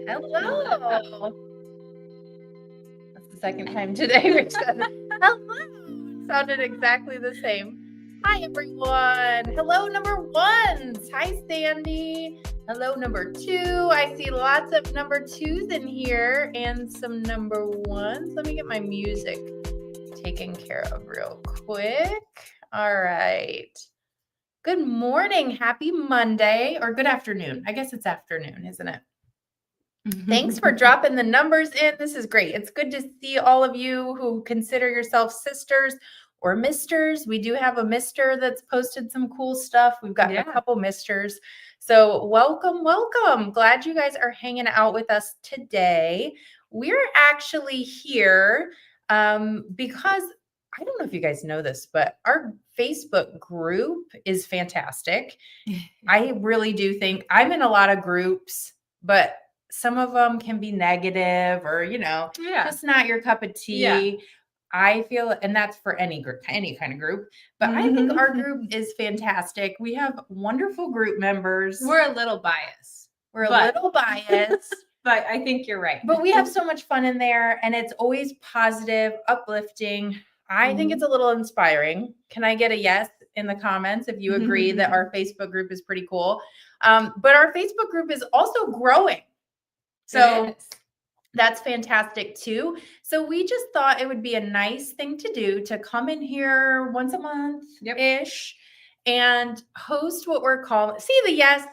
Hello. That's the second time today we've said hello. Sounded exactly the same. Hi, everyone. Hello, number ones. Hi, Sandy. Hello, number two. I see lots of number twos in here and some number ones. Let me get my music taken care of real quick. All right. Good morning. Happy Monday, or good afternoon. I guess it's afternoon, isn't it? Thanks for dropping the numbers in. This is great. It's good to see all of you who consider yourself sisters or misters. We do have a mister that's posted some cool stuff. We've got a couple misters. So welcome, welcome. Glad you guys are hanging out with us today. We're actually here because I don't know if you guys know this, but our Facebook group is fantastic. I really do think I'm in a lot of groups, but some of them can be negative or, just not your cup of tea. Yeah. I feel, and that's for any group, any kind of group, but I think our group is fantastic. We have wonderful group members. We're a little biased. But I think you're right. But we have so much fun in there, and it's always positive, uplifting. I think it's a little inspiring. Can I get a yes in the comments if you agree that our Facebook group is pretty cool? But our Facebook group is also growing. So that's fantastic too. So we just thought it would be a nice thing to do to come in here once a month-ish and host what we're calling, see the yes.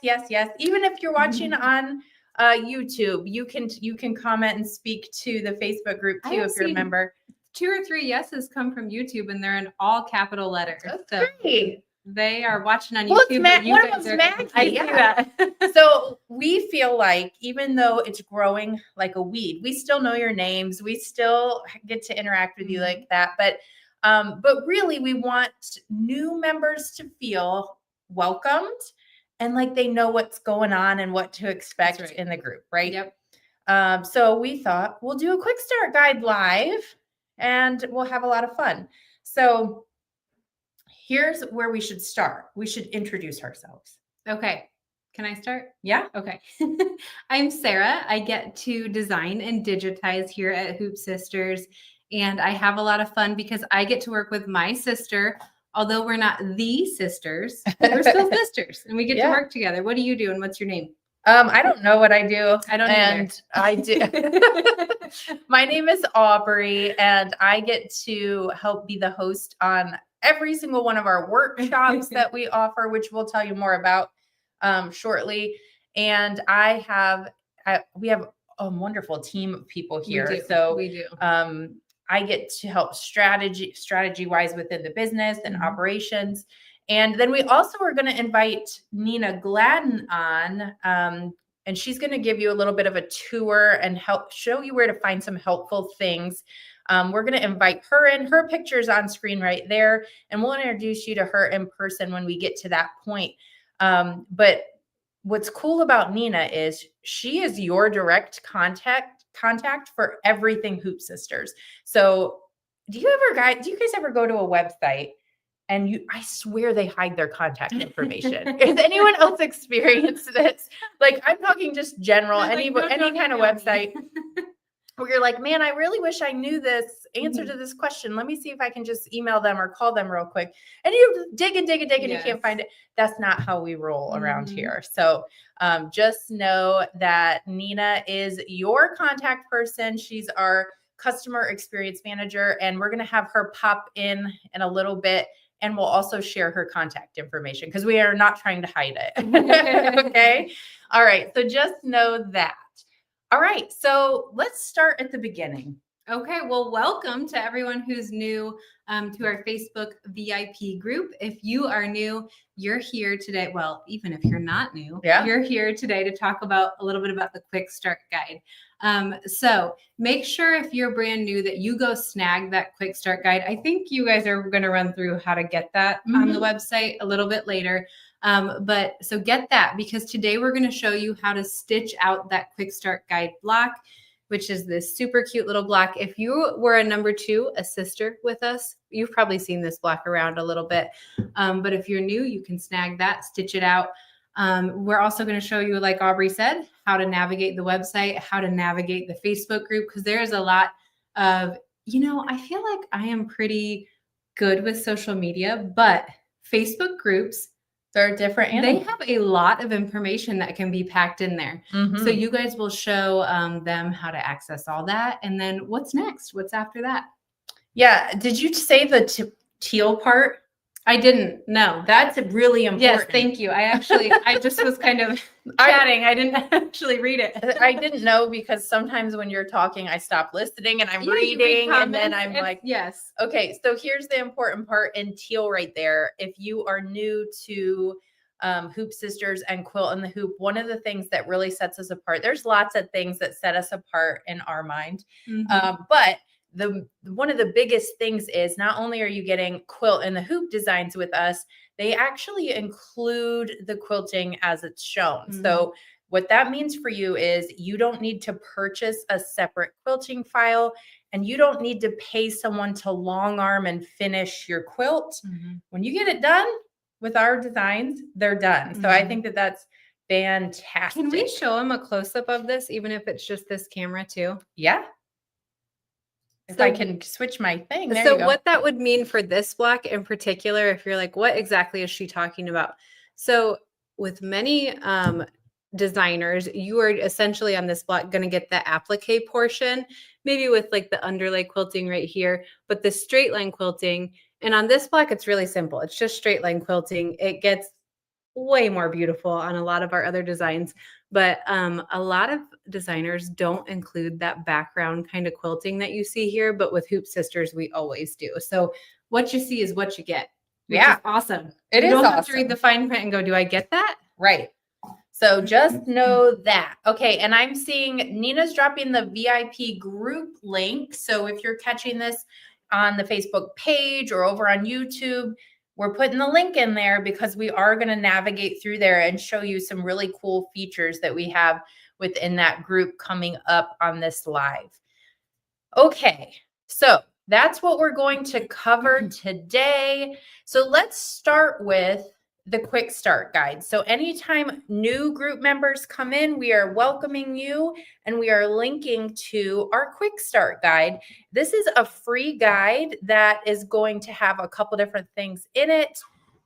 Even if you're watching on YouTube, you can comment and speak to the Facebook group too if you're a member. 2 or 3 yeses come from YouTube, and they're in all capital letters. That's great. They are watching on YouTube. Well, one of them's Maggie. I see that. So we feel like even though it's growing like a weed, we still know your names. We still get to interact with you like that. But really, we want new members to feel welcomed and like they know what's going on and what to expect in the group, right? Yep. So we thought we'll do a quick start guide live, and we'll have a lot of fun. So here's where we should start. We should introduce ourselves. Okay. Can I start? Yeah. Okay. I'm Sarah. I get to design and digitize here at Hoop Sisters. And I have a lot of fun because I get to work with my sister. Although we're not the sisters, we're still sisters, and we get to work together. What do you do, and what's your name? I don't know what I do. I don't either. I do. My name is Aubrey, and I get to help be the host on every single one of our workshops that we offer, which we'll tell you more about shortly. And we have a wonderful team of people here. We do. I get to help strategy wise within the business and operations. And then we also are going to invite Nina Gladden on, and she's going to give you a little bit of a tour and help show you where to find some helpful things. We're going to invite her in. Her picture's on screen right there, and we'll introduce you to her in person when we get to that point. But what's cool about Nina is she is your direct contact for everything Hoop Sisters. So do you guys ever go to a website and I swear they hide their contact information? Has anyone else experienced this? Like, I'm talking just general, any kind of website where you're like, man, I really wish I knew this answer to this question. Let me see if I can just email them or call them real quick. And you dig and you can't find it. That's not how we roll around here. So just know that Nina is your contact person. She's our customer experience manager, and we're going to have her pop in a little bit. And we'll also share her contact information because we are not trying to hide it. Okay. All right. So just know that. All right. So let's start at the beginning. Okay. Well, welcome to everyone who's new to our Facebook VIP group. If you are new, you're here today. Well, even if you're not new, you're here today to talk about a little bit about the quick start guide. So make sure if you're brand new that you go snag that quick start guide. I think you guys are going to run through how to get that on the website a little bit later. But so get that, because today we're going to show you how to stitch out that quick start guide block, which is this super cute little block. If you were a number 2, a sister with us, you've probably seen this block around a little bit. But if you're new, you can snag that, stitch it out. We're also going to show you, like Aubrey said, how to navigate the website, how to navigate the Facebook group, because there's a lot of, I feel like I am pretty good with social media, but Facebook groups, they're different animals. They have a lot of information that can be packed in there. So you guys will show them how to access all that. And then what's next? What's after that? Yeah. Did you say the teal part? I didn't. No. That's really important. Yes, thank you. I just was kind of chatting. I didn't actually read it. I didn't know, because sometimes when you're talking, I stop listening and I'm reading, and then I'm like, yes. Okay, so here's the important part in teal right there. If you are new to Hoop Sisters and Quilt in the Hoop, one of the things that really sets us apart, there's lots of things that set us apart in our mind, but one of the biggest things is not only are you getting Quilt in the Hoop designs with us, they actually include the quilting as it's shown. So what that means for you is you don't need to purchase a separate quilting file, and you don't need to pay someone to long arm and finish your quilt. When you get it done with our designs, they're done. So I think that that's fantastic. Can we show them a close-up of this, even if it's just this camera too? Yeah. If I can switch my thing. There so you go. What that would mean for this block in particular, if you're like, what exactly is she talking about? So with many designers, you are essentially on this block going to get the applique portion, maybe with like the underlay quilting right here, but the straight line quilting. And on this block, it's really simple. It's just straight line quilting. It gets way more beautiful on a lot of our other designs, but a lot of designers don't include that background kind of quilting that you see here, but with Hoop Sisters, we always do. So what you see is what you get. Which is awesome. You don't have to read the fine print and go, do I get that? Right. So just know that. Okay. And I'm seeing Nina's dropping the VIP group link. So if you're catching this on the Facebook page or over on YouTube, we're putting the link in there because we are going to navigate through there and show you some really cool features that we have within that group coming up on this live. Okay. So that's what we're going to cover today. So let's start with the quick start guide. So anytime new group members come in, we are welcoming you and we are linking to our quick start guide. This is a free guide that is going to have a couple different things in it.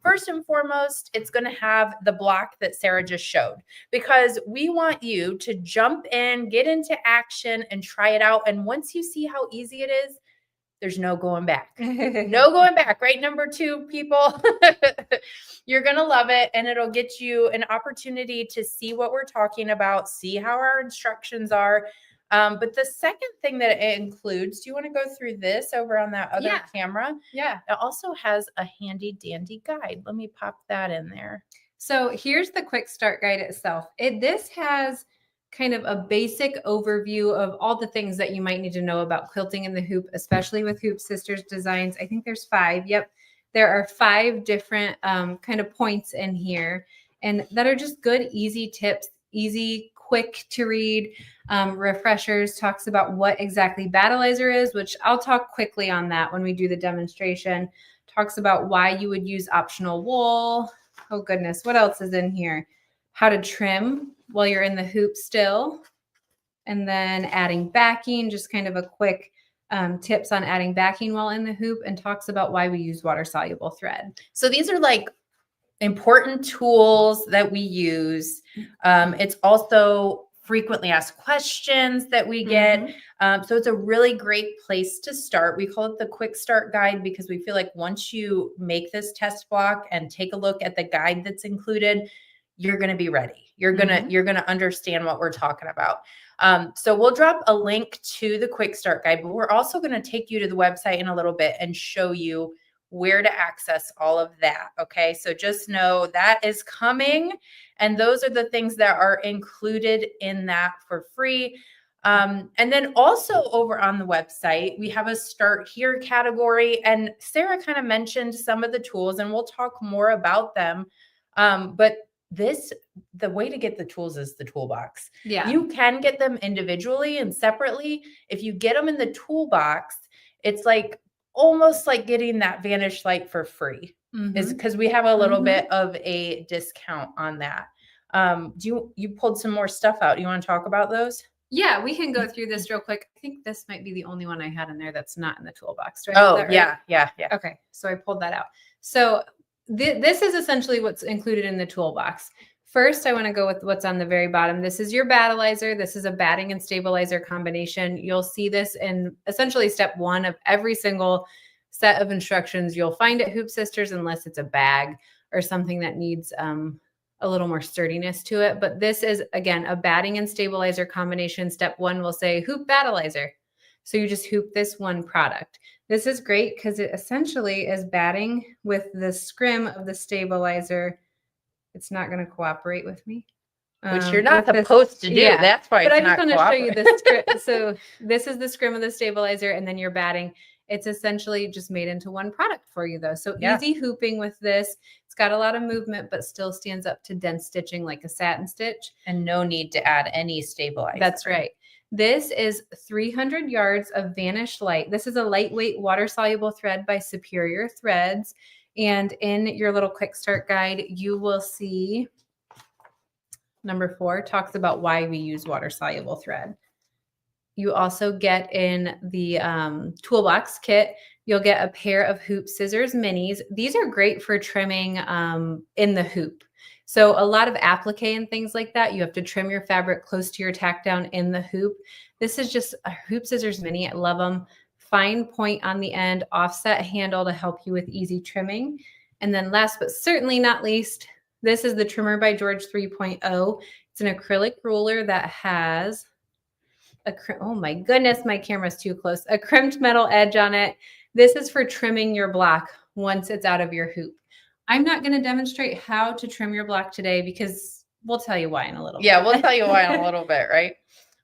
First and foremost, it's going to have the block that Sarah just showed, because we want you to jump in, get into action and try it out. And once you see how easy it is, there's no going back. No going back, right? Number 2, people, you're going to love it. And it'll get you an opportunity to see what we're talking about, see how our instructions are. But the second thing that it includes, do you want to go through this over on that other camera? Yeah. It also has a handy dandy guide. Let me pop that in there. So here's the quick start guide itself. This has kind of a basic overview of all the things that you might need to know about quilting in the hoop, especially with Hoop Sisters designs. I think there's 5. Yep. There are 5 different kind of points in here, and that are just good, easy tips, easy, quick to read. Refreshers talks about what exactly battleizer is, which I'll talk quickly on that when we do the demonstration. Talks about why you would use optional wool. Oh goodness, what else is in here? How to trim while you're in the hoop still. And then adding backing, just kind of a quick tips on adding backing while in the hoop, and talks about why we use water soluble thread. So these are like important tools that we use. It's also frequently asked questions that we get. So it's a really great place to start. We call it the quick start guide because we feel like once you make this test block and take a look at the guide that's included, you're going to be ready. You're going to understand what we're talking about. So we'll drop a link to the quick start guide, but we're also going to take you to the website in a little bit and show you where to access all of that. Okay. So just know that is coming. And those are the things that are included in that for free. And then also over on the website, we have a start here category. And Sarah kind of mentioned some of the tools, and we'll talk more about them. But the way to get the tools is the toolbox. Yeah. You can get them individually and separately. If you get them in the toolbox, it's like almost like getting that Vanish light for free, is because we have a little bit of a discount on that. You pulled some more stuff out. You want to talk about those? Yeah, we can go through this real quick. I think this might be the only one I had in there that's not in the toolbox. Do I have that right? Yeah. Okay, so I pulled that out. So this is essentially what's included in the toolbox. First, I want to go with what's on the very bottom. This is your battleizer. This is a batting and stabilizer combination. You'll see this in essentially step 1 of every single set of instructions you'll find at Hoop Sisters, unless it's a bag or something that needs a little more sturdiness to it. But this is, again, a batting and stabilizer combination. Step 1 will say hoop battleizer. So you just hoop this one product. This is great because it essentially is batting with the scrim of the stabilizer. It's not going to cooperate with me. Which you're not supposed to do. Yeah. That's why. But I just want to show you the scrim. So this is the scrim of the stabilizer, and then you're batting. It's essentially just made into one product for you, though. So easy hooping with this. It's got a lot of movement, but still stands up to dense stitching like a satin stitch. And no need to add any stabilizer. That's right. This is 300 yards of Vanish Light. This is a lightweight water-soluble thread by Superior Threads. And in your little quick start guide, you will see number 4 talks about why we use water-soluble thread. You also get in the toolbox kit, you'll get a pair of hoop scissors minis. These are great for trimming in the hoop. So a lot of applique and things like that, you have to trim your fabric close to your tack down in the hoop. This is just a hoop scissors mini. I love them. Fine point on the end, offset handle to help you with easy trimming. And then last but certainly not least, this is the Trimmer by George 3.0. It's an acrylic ruler that has oh my goodness, my camera's too close. A crimped metal edge on it. This is for trimming your block once it's out of your hoop. I'm not going to demonstrate how to trim your block today because we'll tell you why in a little bit. Yeah, we'll tell you why in a little bit, right?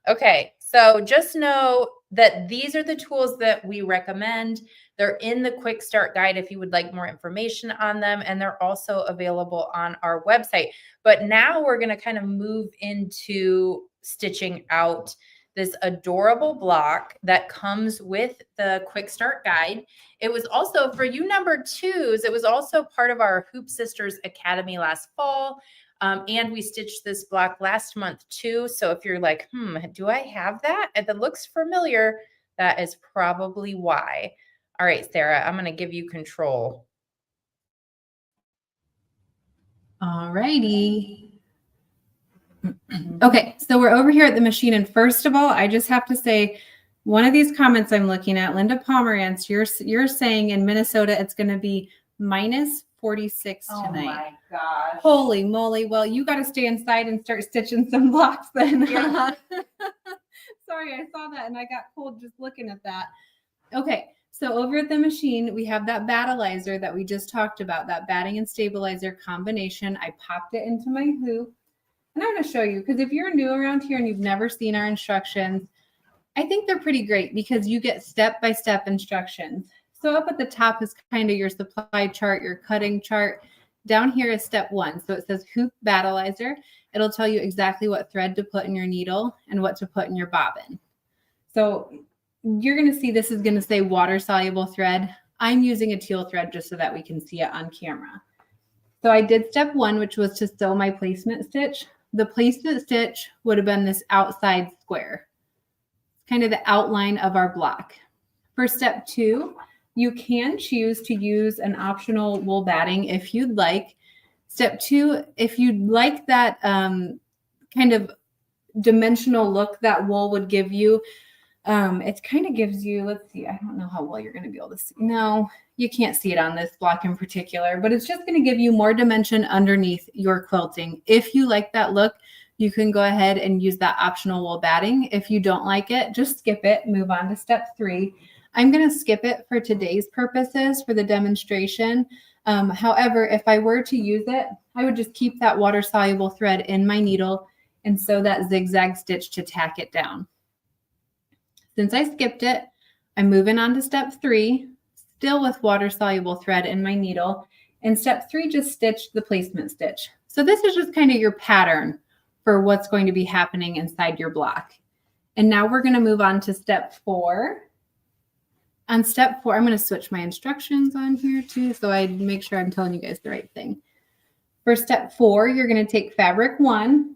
Okay, so just know that these are the tools that we recommend. They're in the quick start guide if you would like more information on them, and they're also available on our website. But now we're going to kind of move into stitching out this adorable block that comes with the quick start guide. It was also, for you number 2s, it was also part of our Hoop Sisters Academy last fall. And we stitched this block last month too. So if you're like, do I have that? And that looks familiar, that is probably why. All right, Sarah, I'm going to give you control. All righty. Okay, so we're over here at the machine. And first of all, I just have to say, one of these comments I'm looking at, Linda Pomerantz, you're saying in Minnesota it's going to be minus 46 tonight. Oh my gosh. Holy moly. Well, you got to stay inside and start stitching some blocks then. Yeah. Sorry, I saw that and I got cold just looking at that. Okay, so over at the machine, we have that battleizer that we just talked about, that batting and stabilizer combination. I popped it into my hoop. And I'm going to show you, because if you're new around here and you've never seen our instructions, I think they're pretty great because you get step-by-step instructions. So up at the top is kind of your supply chart, your cutting chart. Down here is step 1. So it says hoop battleizer. It'll tell you exactly what thread to put in your needle and what to put in your bobbin. So you're going to see this is going to say water-soluble thread. I'm using a teal thread just so that we can see it on camera. So I did step 1, which was to sew my placement stitch. The placement stitch would have been this outside square. It's kind of the outline of our block. For step 2, you can choose to use an optional wool batting if you'd like. Step 2, if you'd like that kind of dimensional look that wool would give you, it kind of gives you, let's see, I don't know how well you're going to be able to see. No, you can't see it on this block in particular, but it's just going to give you more dimension underneath your quilting. If you like that look, you can go ahead and use that optional wool batting. If you don't like it, just skip it, move on to step 3. I'm going to skip it for today's purposes for the demonstration. However, if I were to use it, I would just keep that water-soluble thread in my needle and sew that zigzag stitch to tack it down. Since I skipped it, I'm moving on to step 3, still with water-soluble thread in my needle. And step 3, just stitch the placement stitch. So this is just kind of your pattern for what's going to be happening inside your block. And now we're going to move on to step 4. On step 4, I'm going to switch my instructions on here too, so I make sure I'm telling you guys the right thing. For step 4, you're going to take fabric 1,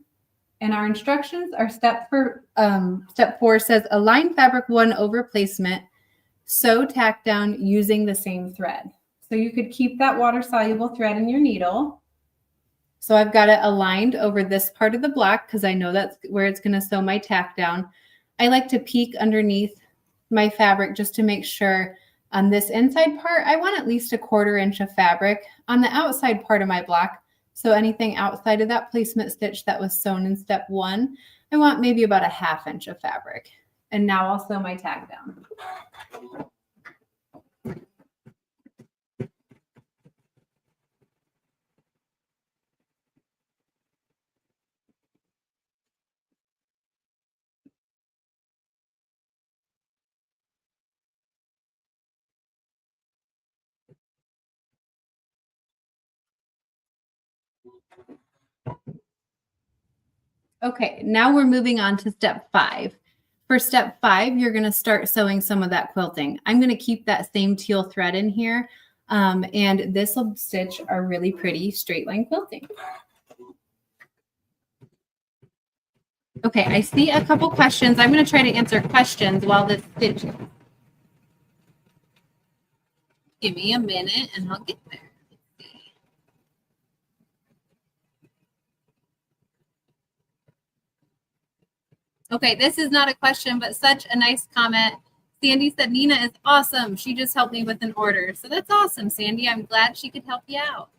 and our instructions are step 4 says align fabric 1 over placement, sew tack down using the same thread. So you could keep that water soluble thread in your needle. So I've got it aligned over this part of the block because I know that's where it's going to sew my tack down. I like to peek underneath my fabric just to make sure on this inside part, I want at least 1/4 inch of fabric on the outside part of my block. So anything outside of that placement stitch that was sewn in step 1, I want maybe about 1/2 inch of fabric. And now I'll sew my tack down. Okay, now we're moving on to step 5. For step 5, you're going to start sewing some of that quilting. I'm going to keep that same teal thread in here, and this will stitch our really pretty straight line quilting. Okay, I see a couple questions. I'm going to try to answer questions while this stitches. Give me a minute and I'll get there. Okay, this is not a question, but such a nice comment. Sandy said, Nina is awesome. She just helped me with an order. So that's awesome, Sandy. I'm glad she could help you out.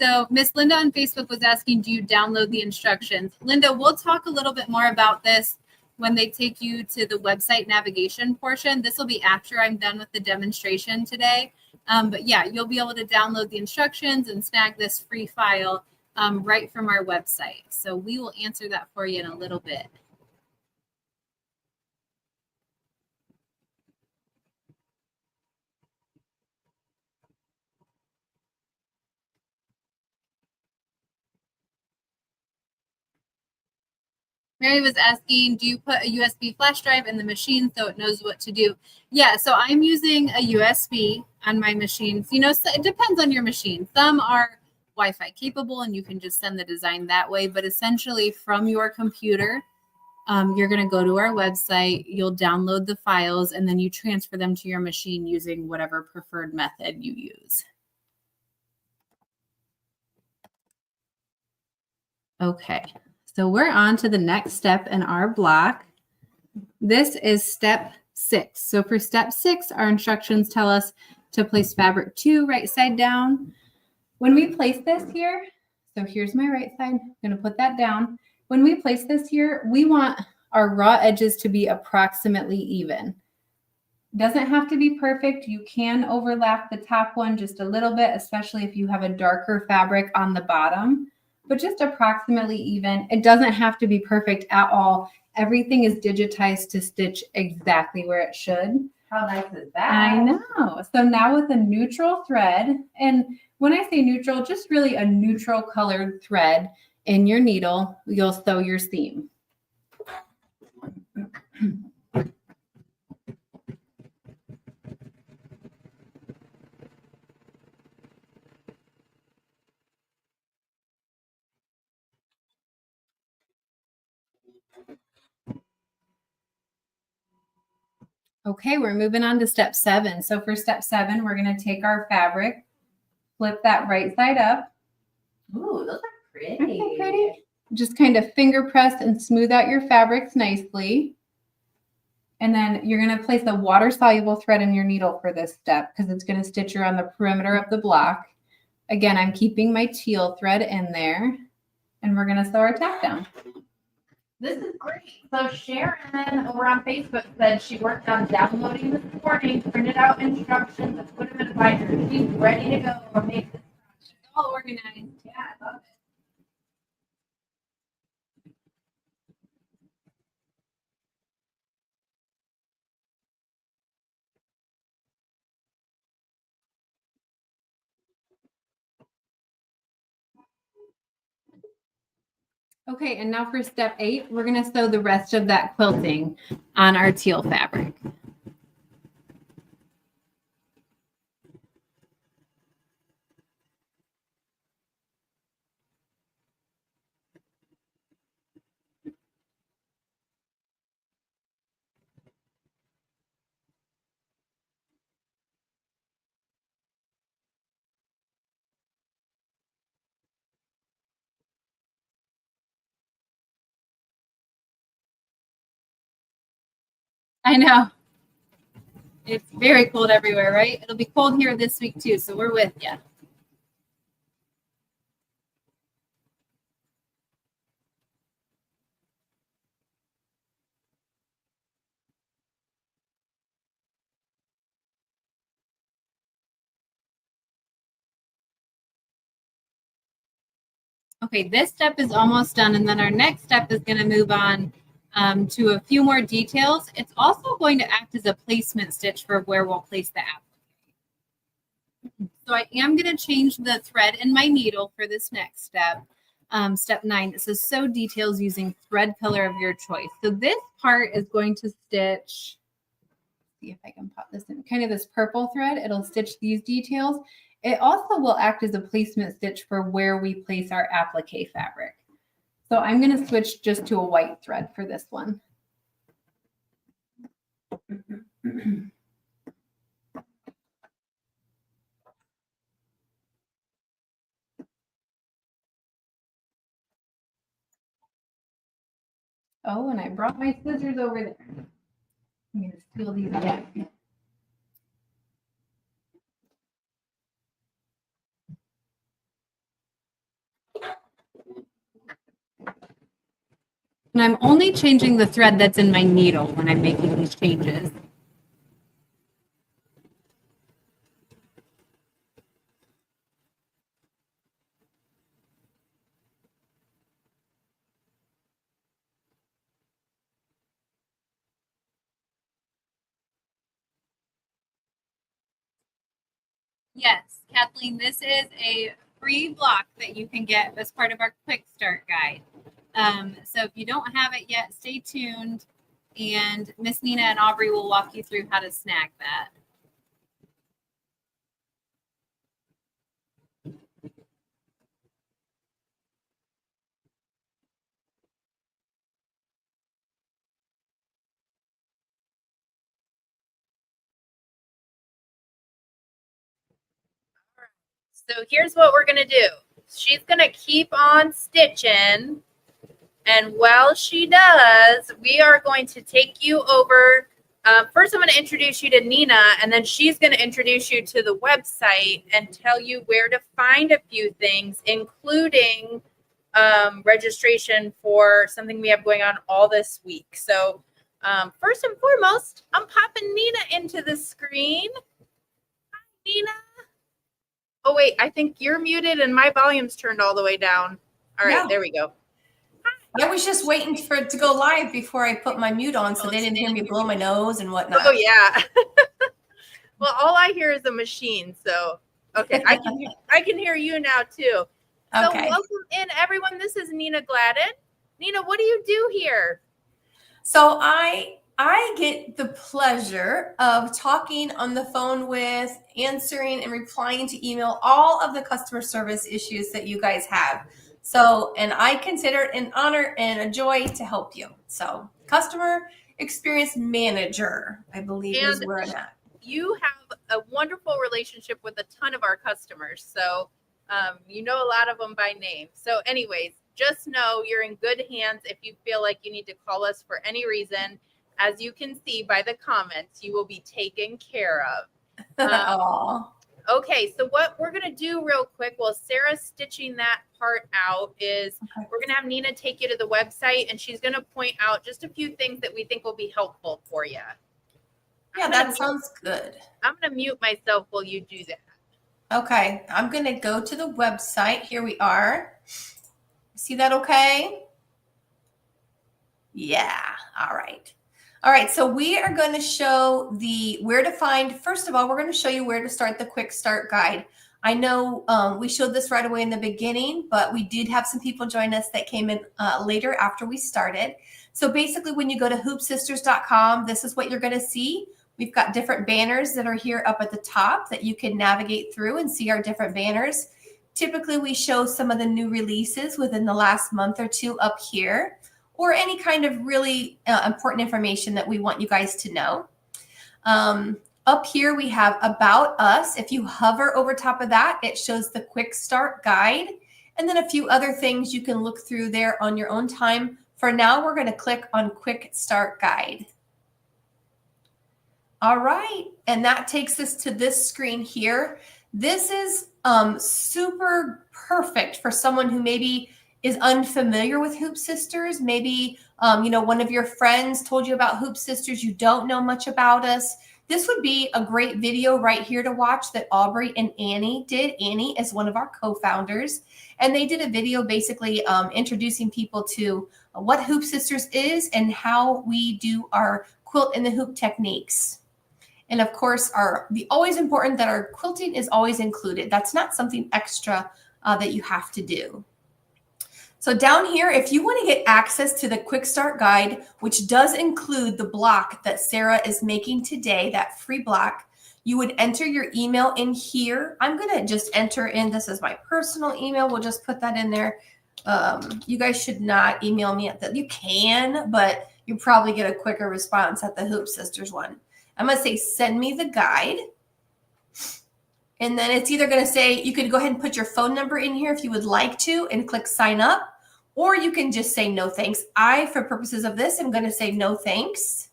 So Miss Linda on Facebook was asking, do you download the instructions? Linda, we'll talk a little bit more about this when they take you to the website navigation portion. This will be after I'm done with the demonstration today. But yeah, you'll be able to download the instructions and snag this free file right from our website. So we will answer that for you in a little bit. Mary was asking, do you put a USB flash drive in the machine so it knows what to do? Yeah, so I'm using a USB on my machines. You know, so it depends on your machine. Some are Wi-Fi capable and you can just send the design that way. But essentially from your computer, you're going to go to our website, you'll download the files, and then you transfer them to your machine using whatever preferred method you use. Okay. So we're on to the next step in our block. This is step 6. So for step 6, our instructions tell us to place fabric 2 right side down. When we place this here, so here's my right side, I'm going to put that down. When we place this here, we want our raw edges to be approximately even. Doesn't have to be perfect. You can overlap the top one just a little bit, especially if you have a darker fabric on the bottom. But just approximately even. It doesn't have to be perfect at all. Everything is digitized to stitch exactly where it should. How nice is that? I know. So now with a neutral thread, and when I say neutral, just really a neutral colored thread in your needle, you'll sew your seam. Okay, we're moving on to step 7. So for step 7, we're going to take our fabric, flip that right side up. Ooh, those are pretty. Aren't they pretty? Just kind of finger press and smooth out your fabrics nicely. And then you're going to place a water-soluble thread in your needle for this step because it's going to stitch around the perimeter of the block. Again, I'm keeping my teal thread in there, and we're going to sew our tack down. This is great. So Sharon over on Facebook said she worked on downloading this morning, printed out instructions, and put them in a binder. She's ready to go or make this project all organized. Yeah, I love it. Okay, and now for step 8, we're going to sew the rest of that quilting on our teal fabric. I know. It's very cold everywhere, right? It'll be cold here this week too, so we're with you. Okay, this step is almost done, and then our next step is going to move on to a few more details. It's also going to act as a placement stitch for where we'll place the applique. So I am going to change the thread in my needle for this next step. Step 9, it says sew details using thread color of your choice. So this part is going to stitch, see if I can pop this in, kind of this purple thread. It'll stitch these details. It also will act as a placement stitch for where we place our applique fabric. So I'm going to switch just to a white thread for this one. Oh, and I brought my scissors over there. I'm going to steal these back. And I'm only changing the thread that's in my needle when I'm making these changes. Yes, Kathleen, this is a free block that you can get as part of our quick start guide. So if you don't have it yet, stay tuned, and Miss Nina and Aubrey will walk you through how to snag that. So here's what we're going to do. She's going to keep on stitching. And while she does, we are going to take you over. First, I'm going to introduce you to Nina, and then she's going to introduce you to the website and tell you where to find a few things, including registration for something we have going on all this week. So first and foremost, I'm popping Nina into the screen. Hi, Nina. Oh, wait, I think you're muted and my volume's turned all the way down. All right, There we go. I was just waiting for it to go live before I put my mute on so they didn't hear me blow my nose and whatnot. Oh, yeah. Well, all I hear is a machine. So, okay, I can hear you now, too. So Okay. Welcome in, everyone. This is Nina Gladden. Nina, what do you do here? So I get the pleasure of talking on the phone with, answering and replying to email all of the customer service issues that you guys have. So, and I consider it an honor and a joy to help you. So, customer experience manager, I believe, is where I'm at. You have a wonderful relationship with a ton of our customers. So, you know a lot of them by name. So, anyways, just know you're in good hands if you feel like you need to call us for any reason. As you can see by the comments, you will be taken care of. Okay, so what we're going to do real quick while Sarah's stitching that part out is we're going to have Nina take you to the website, and she's going to point out just a few things that we think will be helpful for you. Yeah, that sounds good. I'm going to mute myself while you do that. Okay, I'm going to go to the website. Here we are. See that okay? Yeah, all right. All right, so we are going to show where to find, first of all, we're going to show you where to start the quick start guide. I know we showed this right away in the beginning, but we did have some people join us that came in later after we started. So basically when you go to hoopsisters.com, this is what you're going to see. We've got different banners that are here up at the top that you can navigate through and see our different banners. Typically we show some of the new releases within the last month or two up here, or any kind of really important information that we want you guys to know. Up here we have About Us. If you hover over top of that, it shows the Quick Start Guide, and then a few other things you can look through there on your own time. For now, we're going to click on Quick Start Guide. All right. And that takes us to this screen here. This is super perfect for someone who maybe is unfamiliar with Hoop Sisters. Maybe, one of your friends told you about Hoop Sisters. You don't know much about us. This would be a great video right here to watch that Aubrey and Annie did. Annie is one of our co-founders, and they did a video basically introducing people to what Hoop Sisters is and how we do our quilt in the hoop techniques. And of course, always important that our quilting is always included. That's not something extra that you have to do. So down here, if you want to get access to the quick start guide, which does include the block that Sarah is making today, that free block, you would enter your email in here. I'm going to just enter in, this is my personal email. We'll just put that in there. You guys should not email me at that. You can, but you probably get a quicker response at the Hoop Sisters one. I'm going to say, send me the guide. And then it's either going to say, you could go ahead and put your phone number in here if you would like to and click sign up, or you can just say no thanks. For purposes of this, I'm going to say no thanks.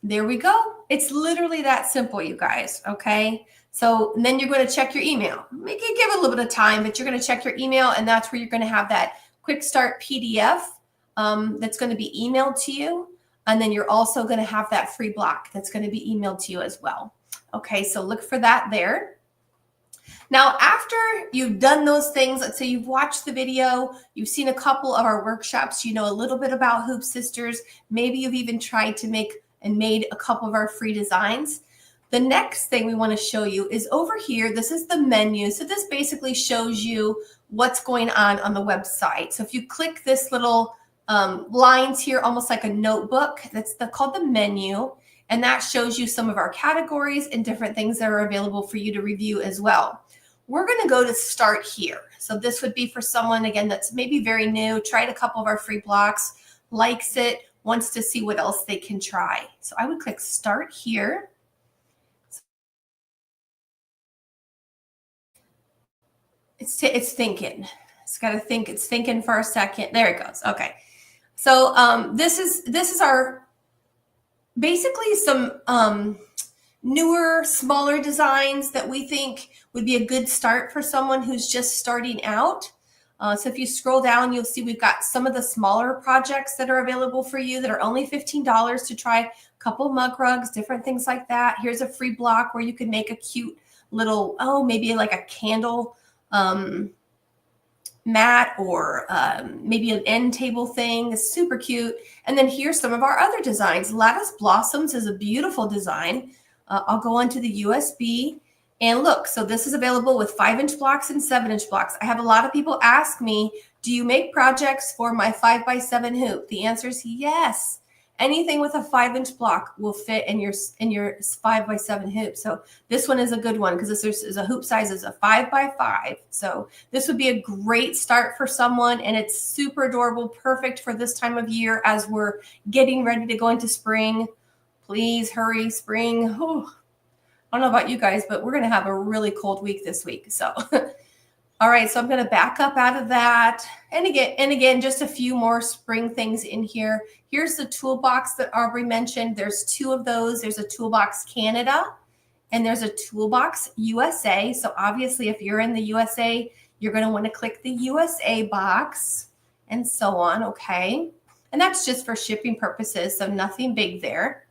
There we go. It's literally that simple, you guys. Okay. So then you're going to check your email. Make it give a little bit of time, but you're going to check your email, and that's where you're going to have that quick start PDF that's going to be emailed to you. And then you're also going to have that free block that's going to be emailed to you as well. Okay, so look for that there. Now, after you've done those things, let's say you've watched the video, you've seen a couple of our workshops, you know a little bit about Hoop Sisters, maybe you've even tried to make and made a couple of our free designs. The next thing we want to show you is over here. This is the menu. So this basically shows you what's going on the website. So if you click this little lines here, almost like a notebook, that's called the menu. And that shows you some of our categories and different things that are available for you to review as well. We're going to go to start here. So this would be for someone, again, that's maybe very new, tried a couple of our free blocks, likes it, wants to see what else they can try. So I would click start here. It's thinking. It's got to think. It's thinking for a second. There it goes. Okay. So this is our basically some newer, smaller designs that we think would be a good start for someone who's just starting out. So if you scroll down, you'll see we've got some of the smaller projects that are available for you that are only $15 to try a couple mug rugs, different things like that. Here's a free block where you can make a cute little, maybe like a candle mat or maybe an end table thing. It's super cute. And then here's some of our other designs. Lattice Blossoms is a beautiful design. I'll go onto the USB and look. So this is available with 5-inch blocks and 7-inch blocks. I have a lot of people ask me, do you make projects for my 5x7 hoop? The answer is yes. Anything with a 5-inch block will fit in your 5x7 hoop. So this one is a good one because this is a hoop size is a 5x5. So this would be a great start for someone, and it's super adorable, perfect for this time of year as we're getting ready to go into spring. Please hurry, spring. Oh, I don't know about you guys, but we're going to have a really cold week this week. So all right, so I'm going to back up out of that. And again, just a few more spring things in here. Here's the toolbox that Aubrey mentioned. There's 2 of those. There's a Toolbox Canada and there's a Toolbox USA. So obviously, if you're in the USA, you're going to want to click the USA box and so on, okay? And that's just for shipping purposes, so nothing big there.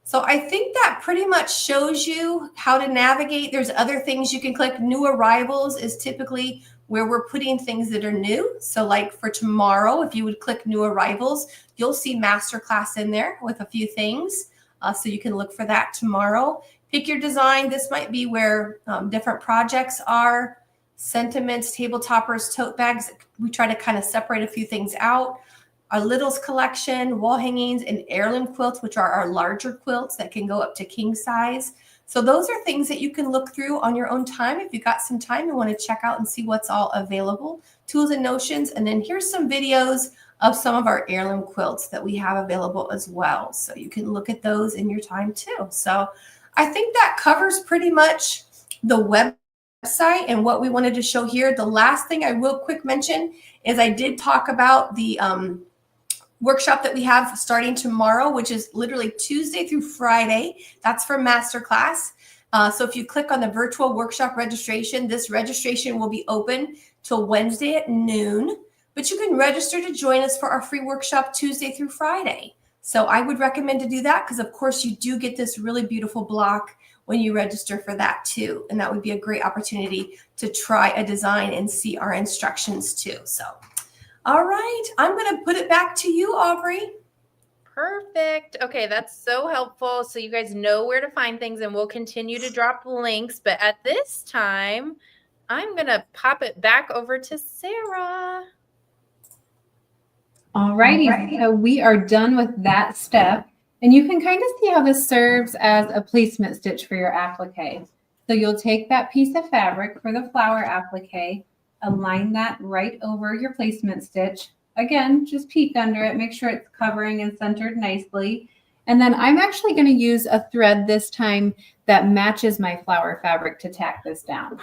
So I think that pretty much shows you how to navigate. There's other things you can click. New arrivals is typically where we're putting things that are new. So like for tomorrow, if you would click new arrivals, you'll see masterclass in there with a few things. So you can look for that tomorrow. Pick your design. This might be where different projects are. Sentiments, table toppers, tote bags. We try to kind of separate a few things out. Our Littles collection, wall hangings, and heirloom quilts, which are our larger quilts that can go up to king size. So those are things that you can look through on your own time. If you've got some time, you want to check out and see what's all available. Tools and notions. And then here's some videos of some of our heirloom quilts that we have available as well. So you can look at those in your time too. So I think that covers pretty much the website and what we wanted to show here. The last thing I will quick mention is I did talk about the workshop that we have starting tomorrow, which is literally Tuesday through Friday. That's for masterclass. So if you click on the virtual workshop registration, this registration will be open till Wednesday at noon, but you can register to join us for our free workshop Tuesday through Friday. So I would recommend to do that because of course you do get this really beautiful block when you register for that too. And that would be a great opportunity to try a design and see our instructions too. So, all right, I'm going to put it back to you, Aubrey. Perfect. Okay, that's so helpful. So you guys know where to find things, and we'll continue to drop links. But at this time, I'm going to pop it back over to Sarah. All righty. So we are done with that step. And you can kind of see how this serves as a placement stitch for your applique. So you'll take that piece of fabric for the flower applique, align that right over your placement stitch. Again, just peek under it, make sure it's covering and centered nicely. And then I'm actually going to use a thread this time that matches my flower fabric to tack this down.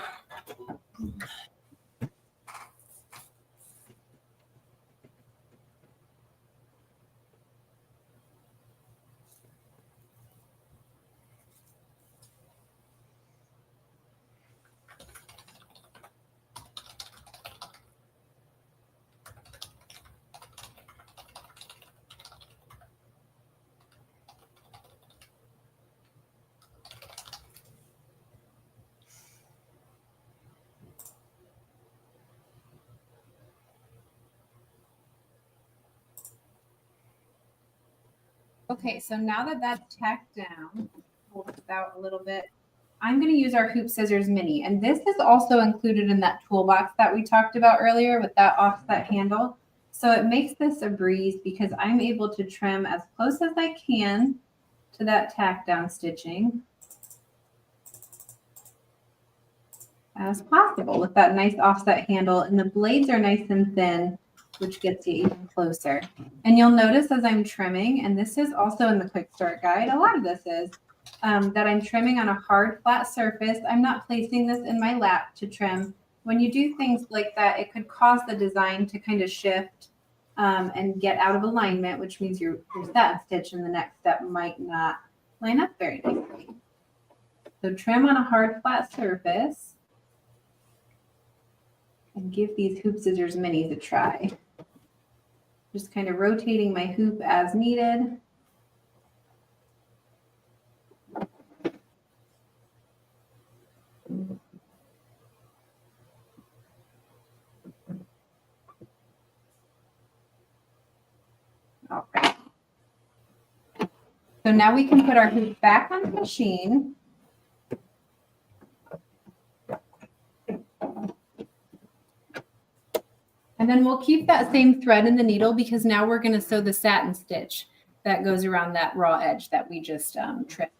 Okay, so now that that's tacked down, hold this out a little bit. I'm going to use our Hoop Scissors Mini, and this is also included in that toolbox that we talked about earlier with that offset handle. So it makes this a breeze because I'm able to trim as close as I can to that tack down stitching as possible with that nice offset handle, and the blades are nice and thin, which gets you even closer. And you'll notice as I'm trimming, and this is also in the quick start guide, a lot of this is, that I'm trimming on a hard flat surface. I'm not placing this in my lap to trim. When you do things like that, it could cause the design to kind of shift and get out of alignment, which means your satin stitch in the next step might not line up very nicely. So trim on a hard flat surface and give these Hoop Scissors Minis a try. Just kind of rotating my hoop as needed. All right. So now we can put our hoop back on the machine. And then we'll keep that same thread in the needle because now we're going to sew the satin stitch that goes around that raw edge that we just trimmed.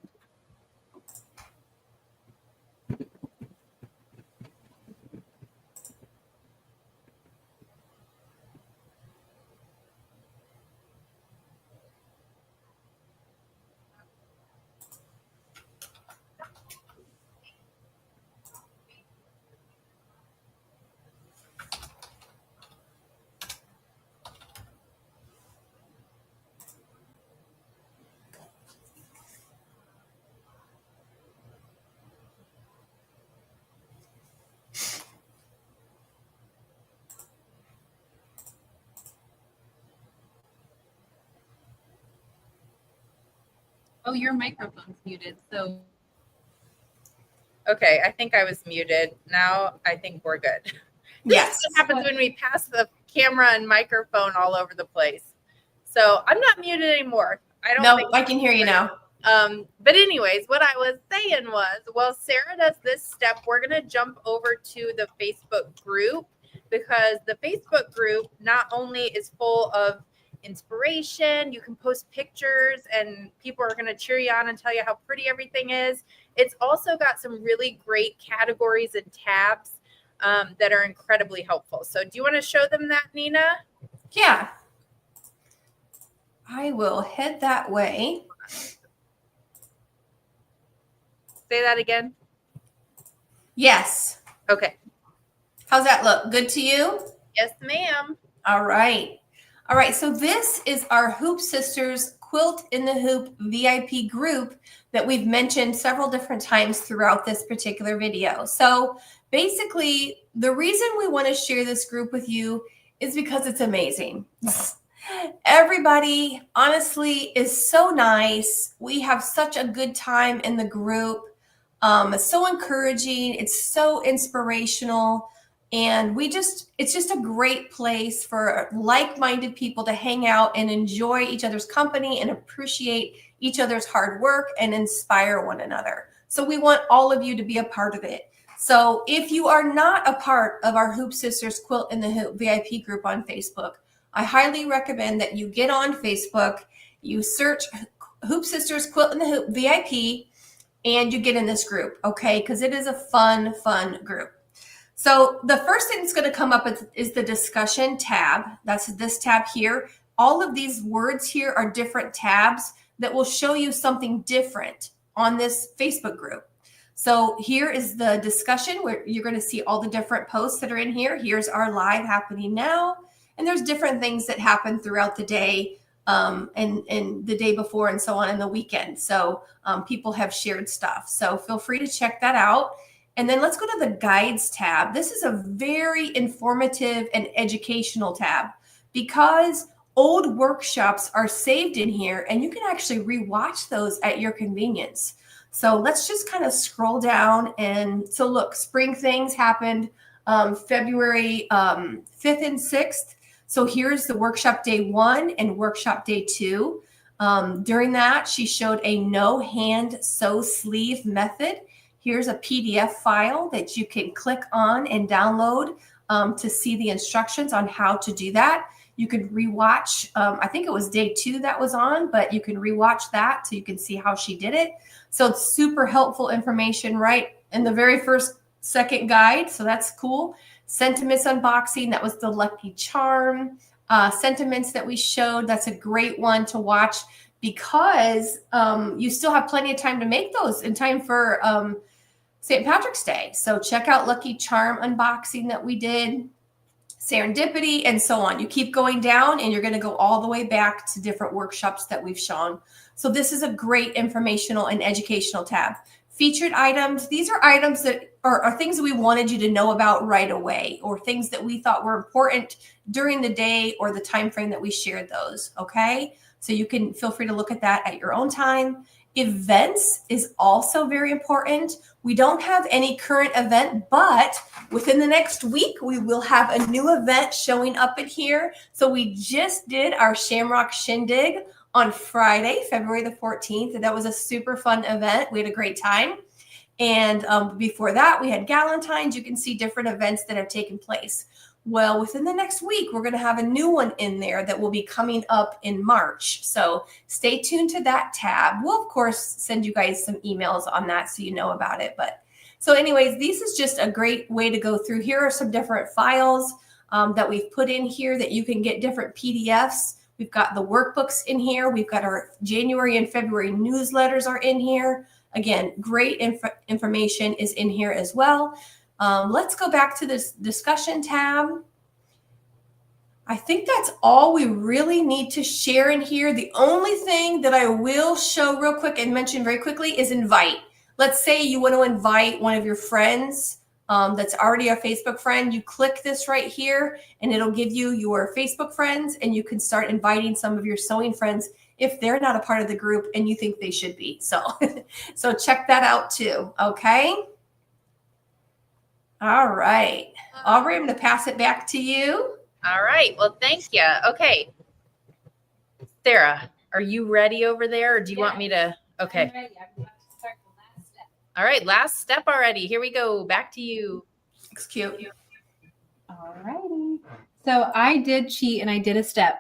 Oh, your microphone's muted. So, okay, I think I was muted. Now I think we're good. This Yes. is what happens when we pass the camera and microphone all over the place. So I'm not muted anymore. I can hear you now. But anyways, what I was saying was, while Sarah does this step, we're going to jump over to the Facebook group because the Facebook group not only is full of inspiration, you can post pictures and people are going to cheer you on and tell you how pretty everything is. It's also got some really great categories and tabs that are incredibly helpful. So do you want to show them that, Nina? Yeah. I will head that way. Say that again. Yes. Okay. How's that look? Good to you? Yes, ma'am. All right. All right, so this is our Hoop Sisters Quilt in the Hoop VIP group that we've mentioned several different times throughout this particular video. So basically, the reason we want to share this group with you is because it's amazing. Everybody, honestly, is so nice. We have such a good time in the group. It's so encouraging. It's so inspirational. And it's just a great place for like-minded people to hang out and enjoy each other's company and appreciate each other's hard work and inspire one another. So we want all of you to be a part of it. So if you are not a part of our Hoop Sisters Quilt in the Hoop VIP group on Facebook, I highly recommend that you get on Facebook, you search Hoop Sisters Quilt in the Hoop VIP, and you get in this group, okay? Because it is a fun group. So the first thing that's going to come up is the discussion tab. That's this tab here. All of these words here are different tabs that will show you something different on this Facebook group. So here is the discussion where you're going to see all the different posts that are in here. Here's our live happening now. And there's different things that happen throughout the day and the day before and so on in the weekend. So people have shared stuff. So feel free to check that out. And then let's go to the guides tab. This is a very informative and educational tab because old workshops are saved in here and you can actually rewatch those at your convenience. So let's just kind of scroll down. And so look, spring things happened February 5th and 6th. So here's the workshop day 1 and workshop day 2. During that, she showed a no hand sew sleeve method. Here's a PDF file that you can click on and download to see the instructions on how to do that. You can rewatch, I think it was day 2 that was on, but you can rewatch that so you can see how she did it. So it's super helpful information right in the very second guide. So that's cool. Sentiments unboxing, that was the Lucky Charm. Sentiments that we showed, that's a great one to watch because you still have plenty of time to make those in time for St. Patrick's Day. So check out Lucky Charm unboxing that we did, Serendipity, and so on. You keep going down and you're going to go all the way back to different workshops that we've shown. So this is a great informational and educational tab. Featured items, these are items that are things that we wanted you to know about right away or things that we thought were important during the day or the time frame that we shared those, okay? So you can feel free to look at that at your own time. Events is also very important. We don't have any current event, but within the next week, we will have a new event showing up in here. So we just did our Shamrock Shindig on Friday, February the 14th. And that was a super fun event. We had a great time. And before that, we had Galentine's. You can see different events that have taken place. Well, within the next week, we're going to have a new one in there that will be coming up in March. So stay tuned to that tab. We'll, of course, send you guys some emails on that so you know about it. But so anyways, this is just a great way to go through. Here are some different files that we've put in here that you can get different PDFs. We've got the workbooks in here. We've got our January and February newsletters are in here. Again, great information is in here as well. Let's go back to this discussion tab. I think that's all we really need to share in here. The only thing that I will show real quick and mention very quickly is invite. Let's say you want to invite one of your friends that's already a Facebook friend. You click this right here and it'll give you your Facebook friends and you can start inviting some of your sewing friends if they're not a part of the group and you think they should be. So, so check that out too, okay? All right. Aubrey, I'm going to pass it back to you. All right. Well, thank you. Okay. Sarah, are you ready over there or do you want me to? Okay. I'm ready. I'm about to start the last step. All right. Last step already. Here we go. Back to you. Looks cute. All righty. So I did cheat and I did a step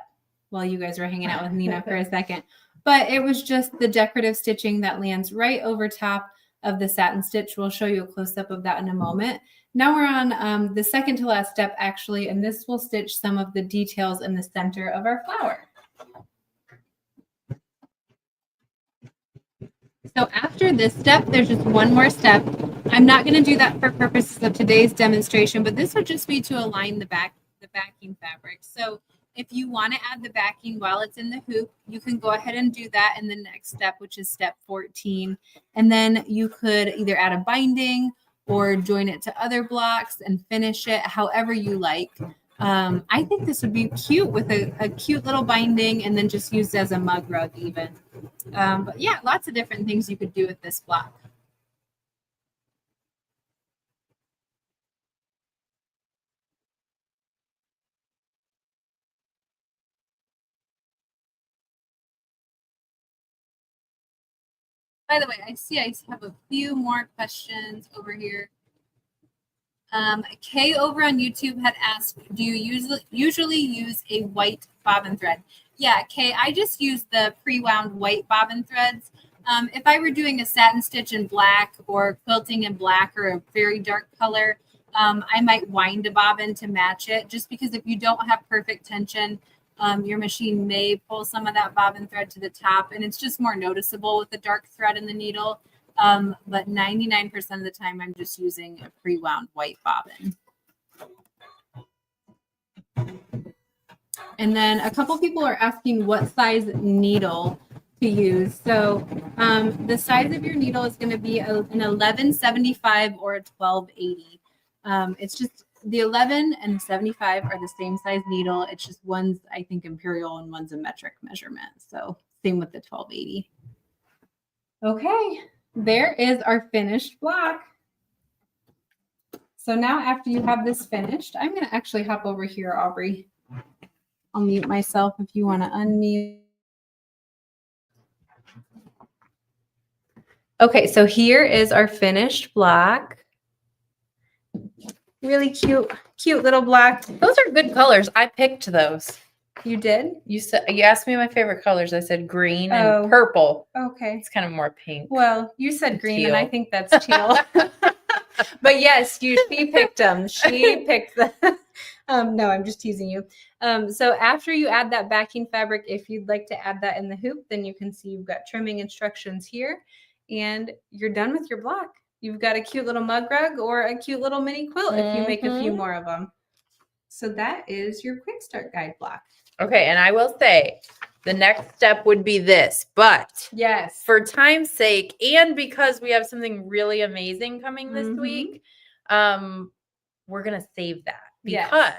while you guys were hanging out with Nina for a second, but it was just the decorative stitching that lands right over top of the satin stitch. We'll show you a close-up of that in a moment. Now we're on the second to last step actually, and this will stitch some of the details in the center of our flower. So after this step, there's just one more step. I'm not going to do that for purposes of today's demonstration, but this would just be to align the backing fabric. So If you want to add the backing while it's in the hoop, you can go ahead and do that in the next step, which is step 14. And then you could either add a binding or join it to other blocks and finish it however you like. I think this would be cute with a cute little binding and then just used as a mug rug even. But yeah, lots of different things you could do with this block. By the way, I see I have a few more questions over here. Kay over on YouTube had asked, do you usually use a white bobbin thread? Yeah, Kay, I just use the pre-wound white bobbin threads. If I were doing a satin stitch in black or quilting in black or a very dark color, I might wind a bobbin to match it, just because if you don't have perfect tension, your machine may pull some of that bobbin thread to the top, and it's just more noticeable with the dark thread in the needle. But 99% of the time, I'm just using a pre-wound white bobbin. And then a couple people are asking what size needle to use. So the size of your needle is going to be an 1175 or a 1280. It's just the 11 and 75 are the same size needle. It's just one's, I think, imperial and one's a metric measurement. So same with the 1280. Okay, there is our finished block. So now after you have this finished, I'm going to actually hop over here, Aubrey. I'll mute myself if you want to unmute. Okay, so here is our finished block. Really cute little block. Those are good colors. I picked those. You did? You asked me my favorite colors. I said green and purple. Okay. It's kind of more pink. Well, you said green, and I think that's teal. But yes, she picked them. She picked them. No, I'm just teasing you. So after you add that backing fabric, if you'd like to add that in the hoop, then you can see you've got trimming instructions here, and you're done with your block. You've got a cute little mug rug or a cute little mini quilt if you make a few more of them. So that is your quick start guide block. Okay, and I will say the next step would be this, but yes, for time's sake and because we have something really amazing coming this week, we're going to save that because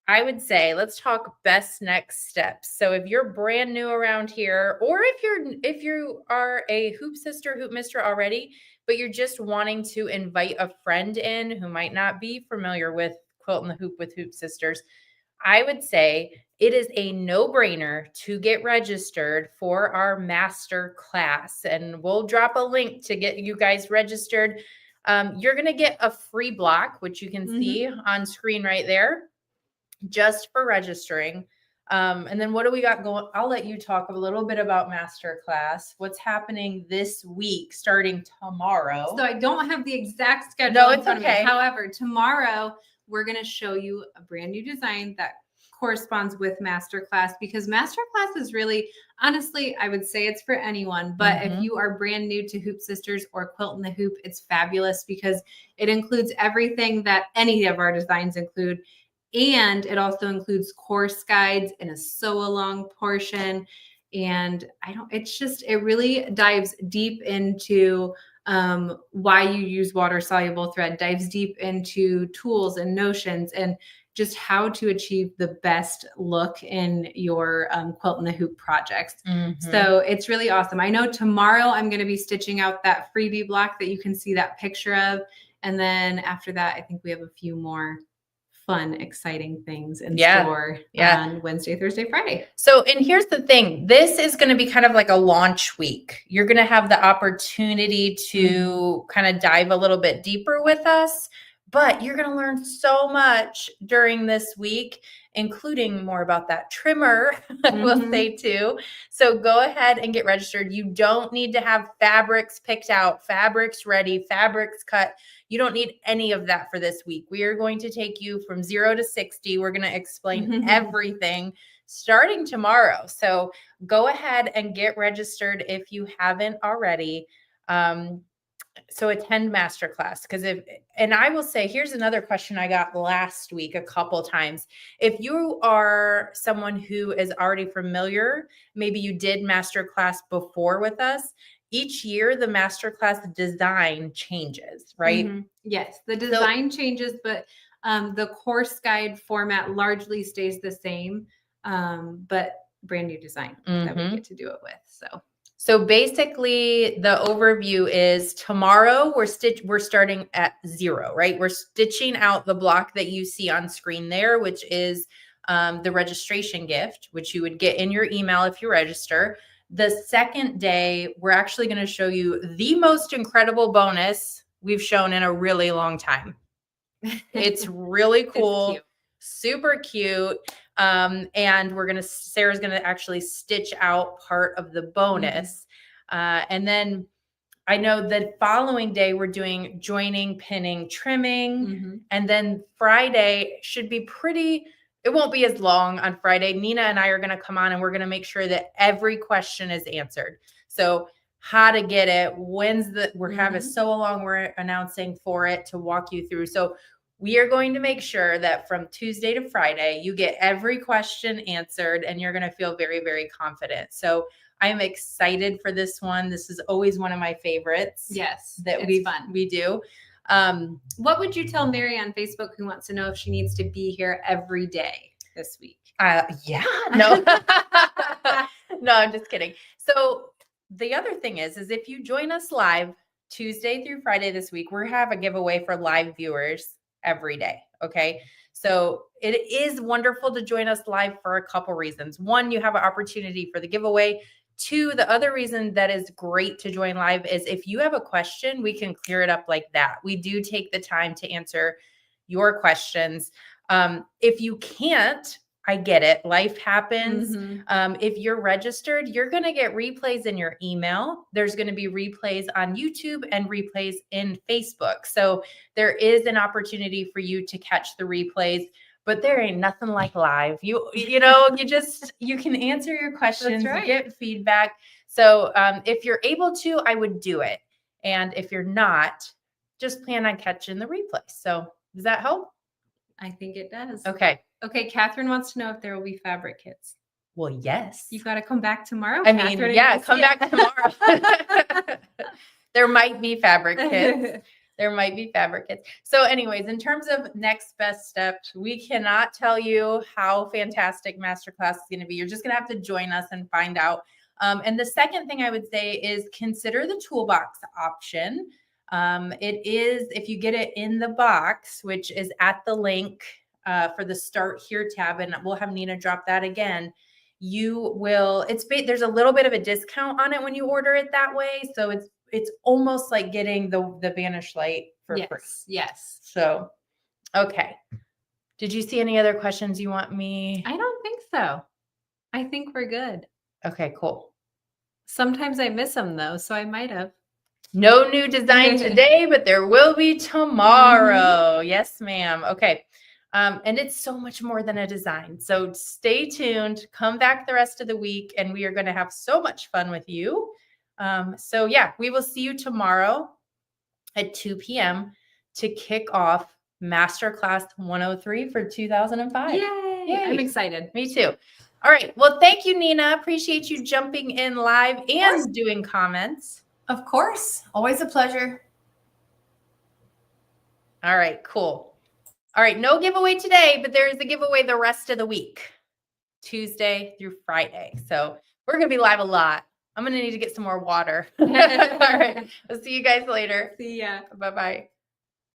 I would say let's talk best next steps. So if you're brand new around here, or if you are a hoop sister, hoop mister already, but you're just wanting to invite a friend in who might not be familiar with Quilt in the Hoop with Hoop Sisters, I would say it is a no-brainer to get registered for our master class. And we'll drop a link to get you guys registered. You're going to get a free block, which you can see on screen right there, just for registering. And then what do we got going? I'll let you talk a little bit about masterclass. What's happening this week, starting tomorrow? So I don't have the exact schedule. No, it's okay. However, tomorrow we're going to show you a brand new design that corresponds with masterclass, because masterclass is really, honestly, I would say it's for anyone. But if you are brand new to Hoop Sisters or Quilt in the Hoop, it's fabulous because it includes everything that any of our designs include. And it also includes course guides and a sew along portion. And it really dives deep into why you use water soluble thread, dives deep into tools and notions and just how to achieve the best look in your Quilt in the Hoop projects. So it's really awesome. I know tomorrow I'm going to be stitching out that freebie block that you can see that picture of. And then after that, I think we have a few more fun, exciting things in store on Wednesday, Thursday, Friday. So, and here's the thing, this is going to be kind of like a launch week. You're going to have the opportunity to kind of dive a little bit deeper with us, but you're going to learn so much during this week, including more about that trimmer, I will say too. So go ahead and get registered. You don't need to have fabrics picked out, fabrics ready, fabrics cut. You don't need any of that for this week. We are going to take you from 0 to 60. We're going to explain everything starting tomorrow. So go ahead and get registered if you haven't already. So attend masterclass, because and I will say, here's another question I got last week a couple times. If you are someone who is already familiar, maybe you did masterclass before with us, each year the masterclass design changes, right? Mm-hmm. Yes, the design changes, but the course guide format largely stays the same, but brand new design that we get to do it with. So basically the overview is tomorrow we're starting at 0, right? We're stitching out the block that you see on screen there, which is the registration gift, which you would get in your email if you register. The second day, we're actually going to show you the most incredible bonus we've shown in a really long time. It's really cool. It's super cute. And Sarah's going to actually stitch out part of the bonus. And then I know the following day we're doing joining, pinning, trimming. And then Friday should be it won't be as long on Friday. Nina and I are going to come on and we're going to make sure that every question is answered. So how to get it, we're having so long, we're announcing for it to walk you through. So we are going to make sure that from Tuesday to Friday, you get every question answered and you're going to feel very, very confident. So I'm excited for this one. This is always one of my favorites. Yes, that we do. What would you tell Mary on Facebook who wants to know if she needs to be here every day this week? Yeah, no, no, I'm just kidding. So the other thing is if you join us live Tuesday through Friday this week, we have a giveaway for live viewers every day. Okay. So it is wonderful to join us live for a couple reasons. One, you have an opportunity for the giveaway. Two, the other reason that is great to join live is if you have a question, we can clear it up like that. We do take the time to answer your questions. If you can't, I get it. Life happens. If you're registered, you're going to get replays in your email. There's going to be replays on YouTube and replays in Facebook. So there is an opportunity for you to catch the replays. But there ain't nothing like live. You can answer your questions, get feedback. So if you're able to, I would do it. And if you're not, just plan on catching the replay. So does that help? I think it does. Okay. Catherine wants to know if there will be fabric kits. Well, yes. You've got to come back tomorrow. Catherine, come back tomorrow. There might be fabric kits. There might be fabric kits. So anyways, in terms of next best steps, we cannot tell you how fantastic masterclass is going to be. You're just going to have to join us and find out. And the second thing I would say is consider the toolbox option. It is, if you get it in the box, which is at the link for the Start Here tab, and we'll have Nina drop that again. There's a little bit of a discount on it when you order it that way. So it's almost like getting the Vanish light for free. Yes. So, okay. Did you see any other questions you want me? I don't think so. I think we're good. Okay, cool. Sometimes I miss them though, so I might have. No new design today, but there will be tomorrow. Yes, ma'am. Okay. And it's so much more than a design. So stay tuned, come back the rest of the week, and we are going to have so much fun with you. So yeah, we will see you tomorrow at 2 p.m. to kick off Masterclass 103 for 2005. Yay! I'm excited. Me too. All right. Well, thank you, Nina. Appreciate you jumping in live and doing comments. Of course. Always a pleasure. All right, cool. All right. No giveaway today, but there is a giveaway the rest of the week, Tuesday through Friday. So we're going to be live a lot. I'm going to need to get some more water. All right. We'll see you guys later. See ya. Bye-bye.